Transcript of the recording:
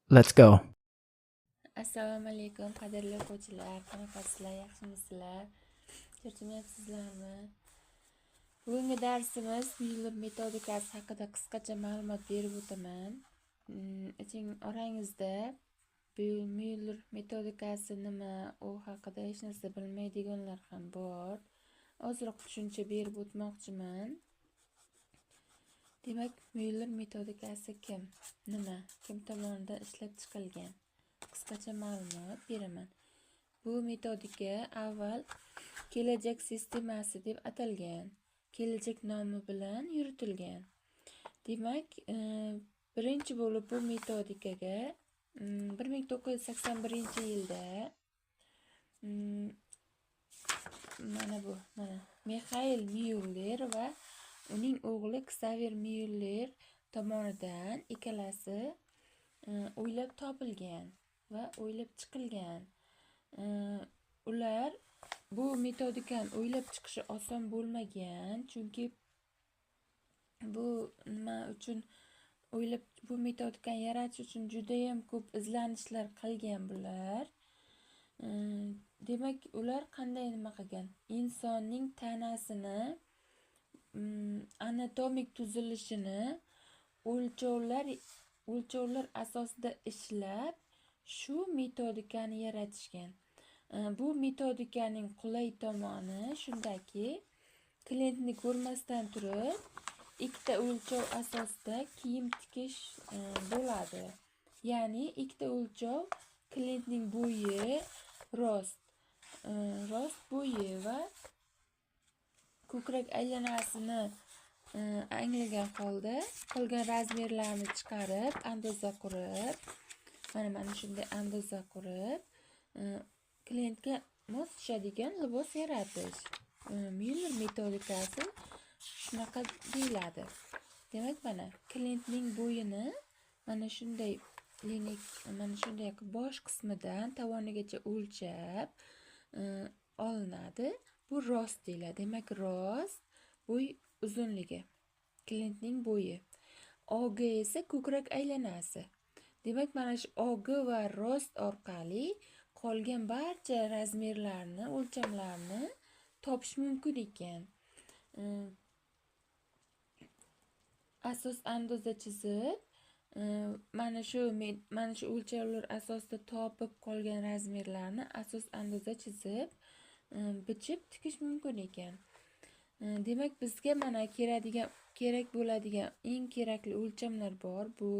Let's go. Assalomu alaykum qadrli o'quvchilar, qanaqasizlar, yaxshimisizlar? Charchamayapsizlarmi? Bugungi darsimiz Müller metodikasi haqida qisqacha ma'lumot berib o'taman. Orangizda Müller metodikasi nima, u haqida hech narsa bilmaydiganlar ham bor. Ozroq tushuncha berib o'tmoqchiman. Demak, Müller metodikasi kim, nima, kim tomonidan ishlab chiqilgan? Qisqacha ma'lumot beraman. Bu metodika avval kelajak sistemasi deb atalgan. Kelajak nomi bilan yuritilgan. Demak, birinchi bo'lib bu metodikaga 1981-yilda mana Mikhail Müller va uning o'g'li Xavier Müller tomonidan ikkalasi o'ylab topilgan va o'ylab chiqilgan. Ular bu metodikani o'ylab chiqishi oson bo'lmagan, chunki bu metodikani yaratish uchun juda ham ko'p izlanishlar qilgan bular. Demak, ular qanday nima qilgan? Insonning tanasini anatomik tuzilishini o'lchovlar asosida ishlab, shu metodikani yaratishgan. Bu metodikaning qulay tomoni shundaki, klientni ko'rmasdan turib, ikkita o'lchov asosida kiyim tikish bo'ladi. Ya'ni ikkita o'lchov, klientning bo'yi, rost bo'yi va ko'krak aylanasini anglagan holda qolgan razmerlarni chiqarib, andoza qurib, mana shunday andoza qurib, klientga mos tushadigan libos yaratish. Müller metodikasi shunaqa deyiladi. Demak, mana klientning bo'yini mana shunday bosh qismidan tovonigacha o'lchab olinadi. Bu rost deyiladi. Demak, rost bo'y uzunligi, klientning bo'yi. OG esa ko'krak aylanasi. Demak, mana shu OG va rost orqali qolgan barcha razmerlarni, o'lchamlarni topish mumkin ekan. Asos andoza chizib, mana shu o'lchovlar asosida topib qolgan razmerlarni asos andoza chizib, bichib tikish mumkin ekan. Demak, bizga mana kerak bo'ladigan eng kerakli o'lchamlar bor. Bu